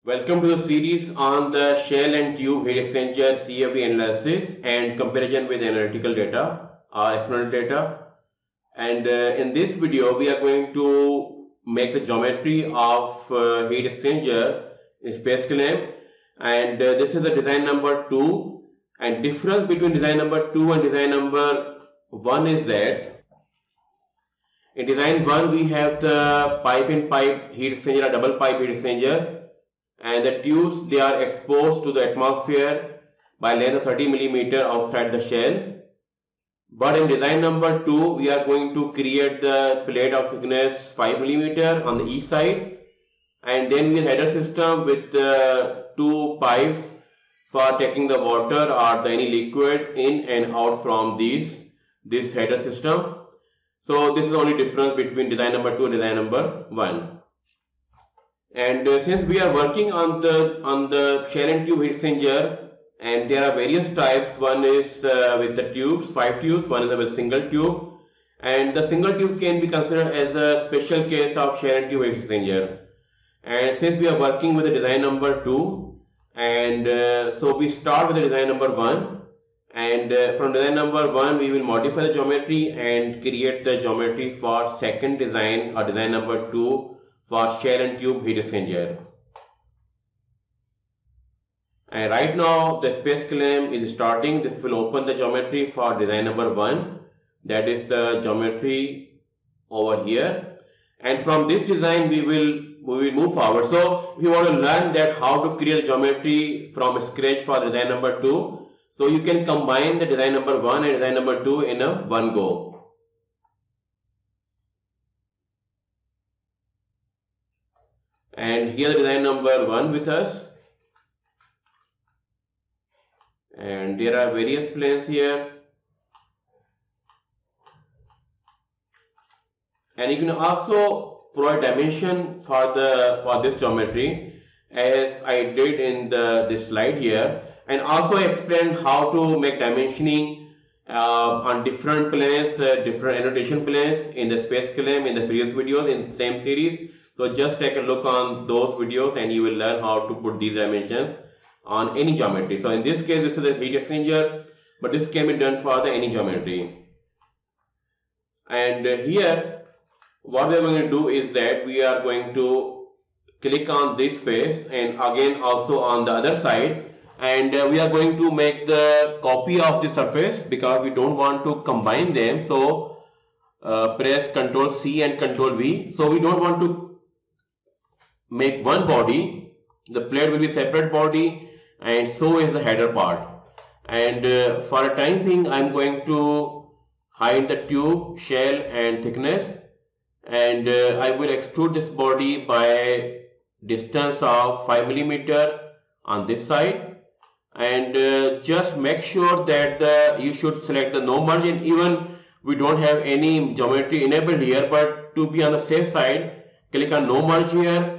Welcome to the series on the shell and tube heat exchanger CFD analysis and comparison with analytical data or experimental data. And in this video, we are going to make the geometry of heat exchanger in Spaceclaim. And this is the design number 2. And difference between design number 2 and design number 1 is that in design 1 we have the pipe-in-pipe heat exchanger, a double pipe heat exchanger. And the tubes, they are exposed to the atmosphere by length of 30 millimeter outside the shell. But in design number 2, we are going to create the plate of thickness 5 millimeter on the each side, and then we have header system with two pipes for taking the water or any liquid in and out from this header system. So this is the only difference between design number 2 and design number 1. And since we are working on the shell and tube heat exchanger, and there are various types. One is with the tubes, 5 tubes. One is with single tube, and the single tube can be considered as a special case of shell and tube heat exchanger. And since we are working with the design number 2, and so we start with the design number 1, and from design number 1 we will modify the geometry and create the geometry for second design or design number 2 for shell and tube heat exchanger. And right now the Spaceclaim is starting. This will open the geometry for design number 1. That is the geometry over here. And from this design we will move forward. So if you want to learn that how to create a geometry from scratch for design number 2, so you can combine the design number 1 and design number 2 in a one go. And here the design number 1 with us, and there are various planes here, and you can also provide dimension for this geometry as I did in this slide here, and also explain how to make dimensioning on different planes, different annotation planes in the Spaceclaim in the previous videos in the same series. So just take a look on those videos and you will learn how to put these dimensions on any geometry. So in this case, this is a heat exchanger, but this can be done for any geometry. And here, what we are going to do is that we are going to click on this face and again also on the other side, and we are going to make the copy of the surface because we don't want to combine them. So press Ctrl C and Ctrl V. So we don't want to make one body. The plate will be separate body, and so is the header part. And for a time being, I am going to hide the tube, shell and thickness, and I will extrude this body by distance of 5 millimeter on this side. And just make sure that you should select the no merge, and even we don't have any geometry enabled here, but to be on the safe side, click on no merge here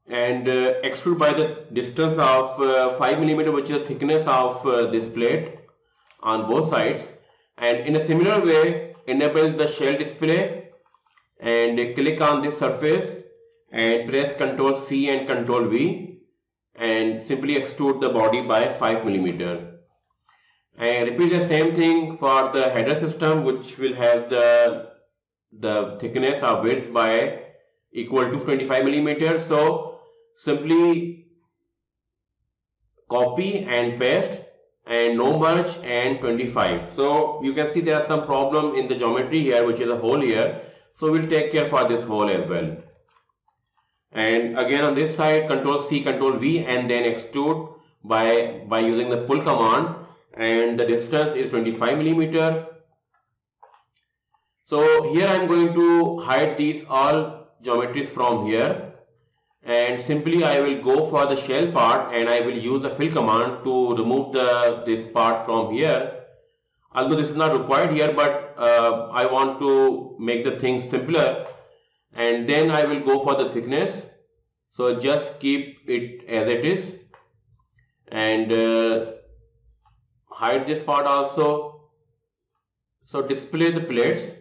and extrude by the distance of 5 millimeter, which is the thickness of this plate on both sides. And in a similar way, enable the shell display and click on this surface and press Ctrl C and Ctrl V and simply extrude the body by 5 millimeter. And repeat the same thing for the header system, which will have the thickness of width by equal to 25 millimeters. So simply copy and paste and no merge and 25. So you can see there are some problem in the geometry here, which is a hole here. So we'll take care for this hole as well. And again on this side, Ctrl C, Ctrl V, and then extrude by using the pull command, and the distance is 25 millimeter. So here I am going to hide these all geometries from here, and simply I will go for the shell part and I will use the fill command to remove this part from here. Although this is not required here, but I want to make the things simpler, and then I will go for the thickness. So just keep it as it is and hide this part also. So display the plates,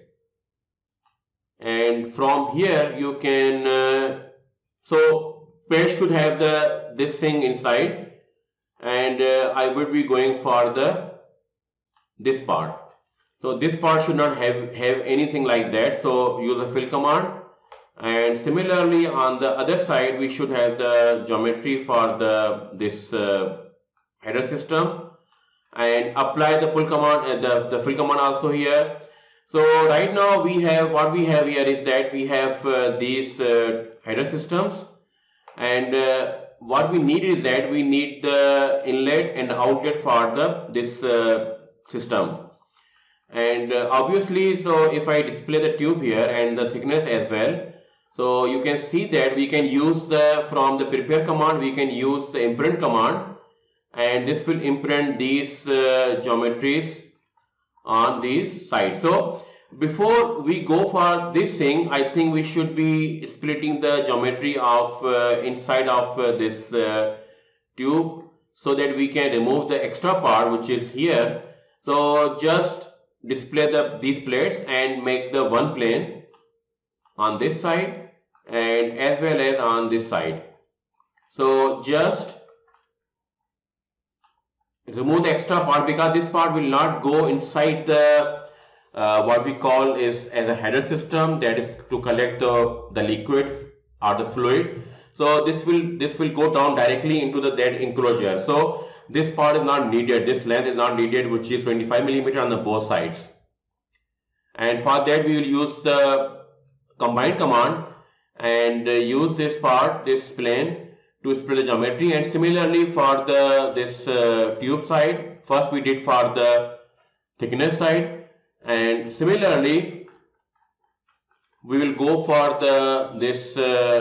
and from here you can So plate should have this thing inside, and I would be going for this part. So this part should not have anything like that. So use the fill command, and similarly on the other side we should have the geometry for this header system, and apply the pull command, the fill command also here. So right now what we have here is that we have these header systems, and what we need is that we need the inlet and the outlet for this system. And obviously, so if I display the tube here and the thickness as well, so you can see that we can use from the prepare command, we can use the imprint command, and this will imprint these geometries on these sides. So before we go for this thing, I think we should be splitting the geometry of inside of this tube, so that we can remove the extra part which is here. So just display these plates and make the one plane on this side and as well as on this side. So just remove the extra part, because this part will not go inside the what we call is as a header system, that is to collect the liquid or the fluid. So this will go down directly into that enclosure. So this part is not needed, this length is not needed, which is 25 mm on the both sides. And for that we will use the combine command and use this part, this plane, to split the geometry. And similarly for this tube side, first we did for the thickness side, and similarly we will go for this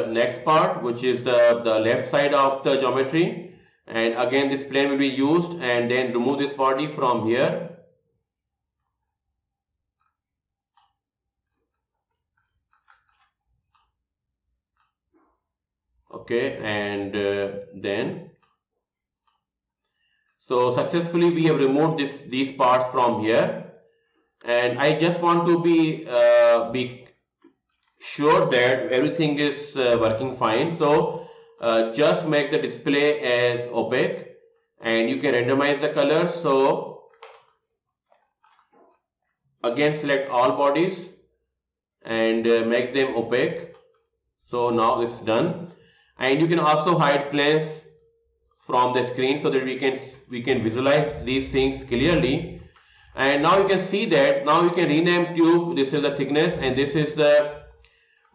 next part, which is the left side of the geometry. And again this plane will be used, and then remove this body from here. Okay, and then so successfully we have removed these parts from here, and I just want to be sure that everything is working fine. So just make the display as opaque, and you can randomize the colors. So again select all bodies and make them opaque. So now it's done, and you can also hide planes from the screen so that we can visualize these things clearly. And now you can see that now you can rename tube. This is the thickness, and this is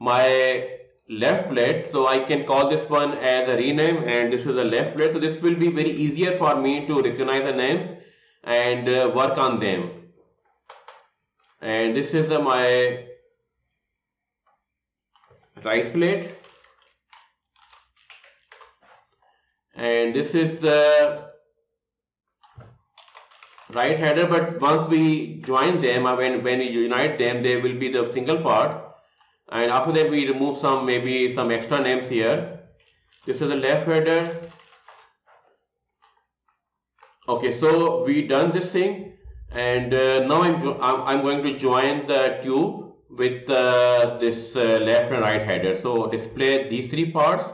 my left plate. So I can call this one as a rename, and this is the left plate. So this will be very easier for me to recognize the names and work on them. And this is my right plate, and this is the right header. But once we join them, when we unite them, they will be the single part. And after that we remove maybe some extra names here. This is the left header. Okay, so we done this thing, and now I'm going to join the tube with this left and right header. So display these three parts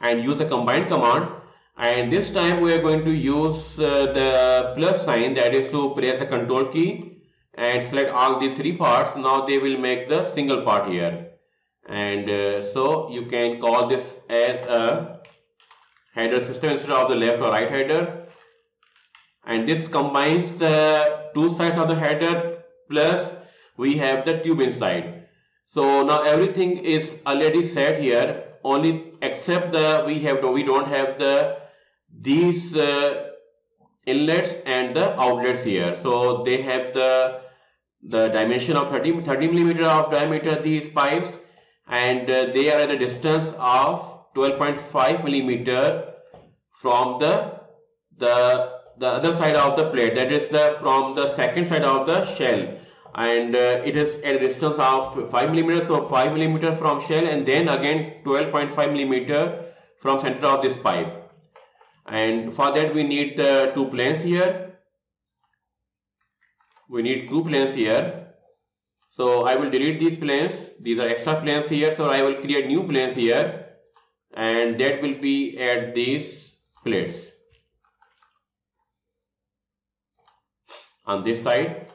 and use the combine command, and this time we are going to use the plus sign, that is to press the control key and select all these three parts. Now they will make the single part here, and so you can call this as a header system instead of the left or right header. And this combines the two sides of the header, plus we have the tube inside. So now everything is already set here, only except we don't have these inlets and the outlets here. So they have the dimension of 30 mm of diameter, these pipes, and they are at a distance of 12.5 mm from the other side of the plate, that is from the second side of the shell, and it is at a distance of 5 mm. So 5 mm from shell, and then again 12.5 mm from center of this pipe. And for that we need two planes here. We need two planes here. So I will delete these planes. These are extra planes here. So I will create new planes here, and that will be at these plates on this side.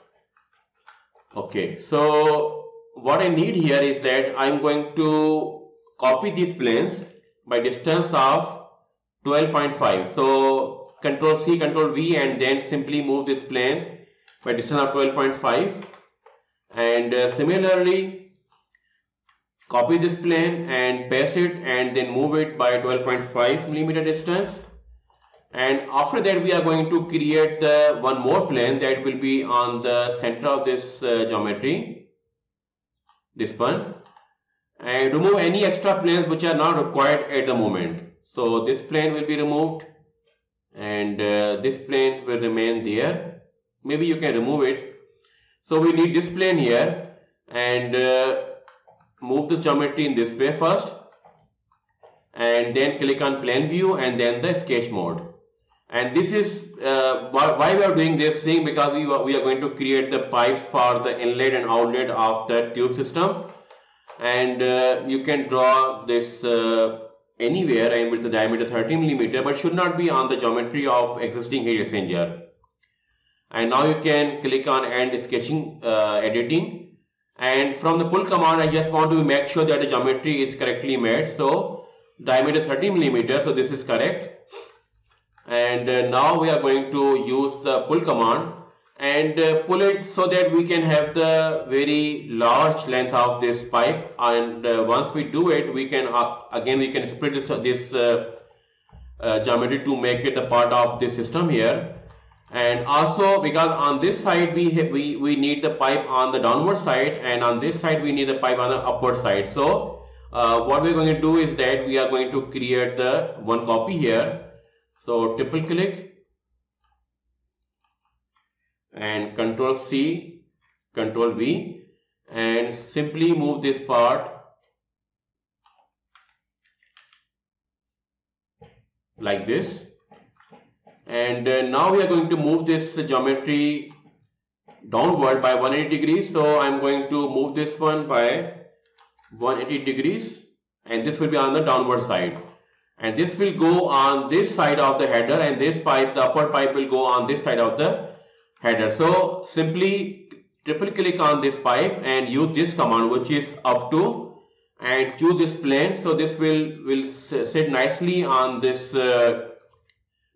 Okay, so what I need here is that I'm going to copy these planes by distance of 12.5. So Control C, Control V, and then simply move this plane by distance of 12.5. And similarly, copy this plane and paste it, and then move it by 12.5 millimeter distance. And after that, we are going to create the one more plane that will be on the center of this geometry, this one, and remove any extra planes which are not required at the moment. So this plane will be removed, and this plane will remain there. Maybe you can remove it. So we need this plane here, and move this geometry in this way first, and then click on plane view and then the sketch mode. And this is why we are doing this thing, because we are going to create the pipes for the inlet and outlet of the tube system. And you can draw this anywhere and with the diameter 30 millimeter, but should not be on the geometry of existing heat exchanger. And now you can click on end sketching editing, and from the pull command I just want to make sure that the geometry is correctly made. So diameter 30 millimeter, so this is correct. And now we are going to use the pull command and pull it so that we can have the very large length of this pipe. And once we do it, we can again we can split this geometry to make it a part of this system here. And also, because on this side we need the pipe on the downward side, and on this side we need the pipe on the upward side. So what we're going to do is that we are going to create the one copy here. So triple click and Control C, Control V, and simply move this part like this. And now we are going to move this geometry downward by 180 degrees. So I'm going to move this one by 180 degrees, and this will be on the downward side. And this will go on this side of the header, and this pipe, the upper pipe, will go on this side of the header. So simply triple click on this pipe and use this command, which is up to, and choose this plane. So this will sit nicely on this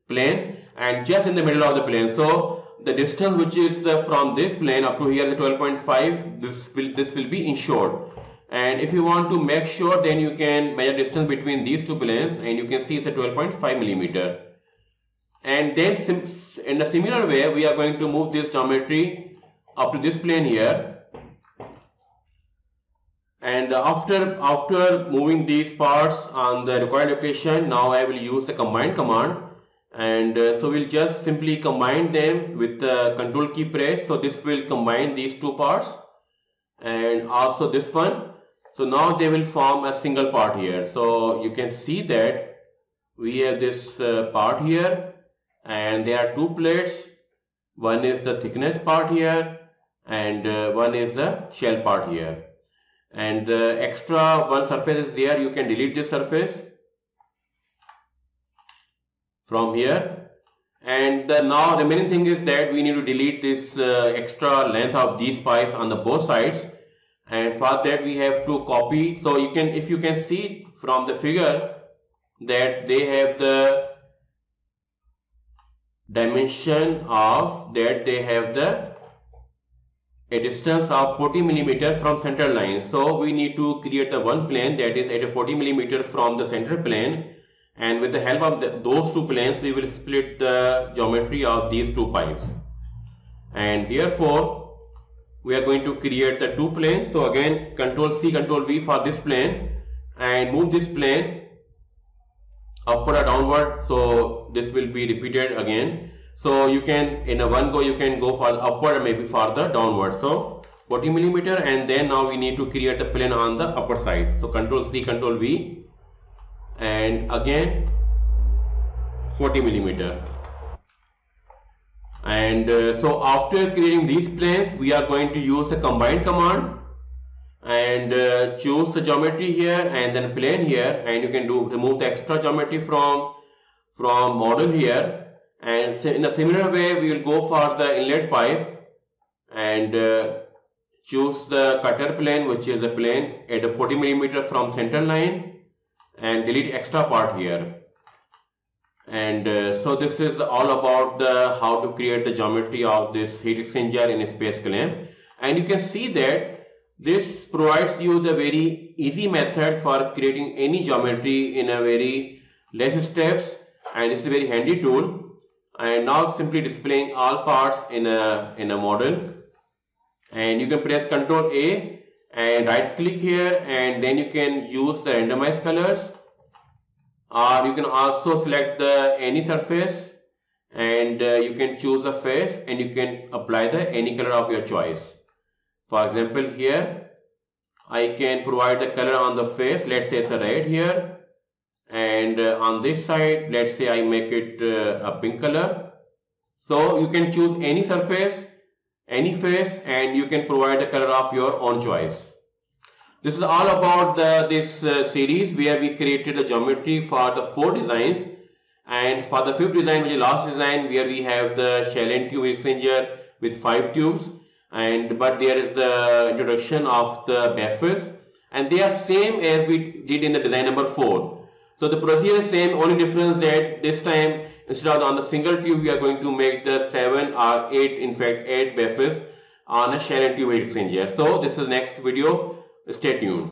plane and just in the middle of the plane. So the distance which is from this plane up to here, the 12.5, this will be ensured. And if you want to make sure, then you can measure distance between these two planes, and you can see it's a 12.5 millimeter. And then in a similar way, we are going to move this geometry up to this plane here. And after moving these parts on the required location, now I will use the combine command. And so we'll just simply combine them with the control key press. So this will combine these two parts and also this one. So now they will form a single part here. So you can see that we have this part here, and there are two plates. One is the thickness part here, and one is the shell part here. And the extra one surface is there. You can delete this surface from here. And the now remaining thing is that we need to delete this extra length of these pipes on the both sides. And for that we have to copy. So you can, if you can see from the figure, that they have the dimension of that, they have a distance of 40 millimeter from center line. So we need to create a one plane that is at a 40 millimeter from the center plane, and with the help of those two planes we will split the geometry of these two pipes. And therefore we are going to create the two planes. So again, Control C, Control V for this plane, and move this plane upward or downward. So this will be repeated again. So you can, in a one go, you can go for the upward and maybe for the downward. So 40 millimeter, and then now we need to create a plane on the upper side. So Control C, Control V, and again 40 millimeter. And so after creating these planes, we are going to use the combine command and choose the geometry here and then plane here, and you can remove the extra geometry from model here. And in a similar way, we will go for the inlet pipe and choose the cutter plane, which is the plane at a 40 mm from center line, and delete extra part here. And so this is all about how to create the geometry of this heat exchanger in Spaceclaim. And you can see that this provides you the very easy method for creating any geometry in a very less steps, and it's a very handy tool. And now simply displaying all parts in a model, and you can press Ctrl A and right click here, and then you can use the randomized colors, or you can also select any surface, and you can choose a face and you can apply any color of your choice. For example, here I can provide the color on the face, let's say it's a red here, and on this side let's say I make it a pink color. So you can choose any surface, any face, and you can provide the color of your own choice. This is all about this series where we created a geometry for the 4 designs, and for the 5th design, which is last design, where we have the shell and tube exchanger with 5 tubes, but there is the introduction of the baffles, and they are same as we did in the design number 4. So the procedure is same, only difference that this time instead of on the single tube, we are going to make the 7 or 8, in fact 8 baffles on a shell and tube exchanger. So this is next video. Stay tuned.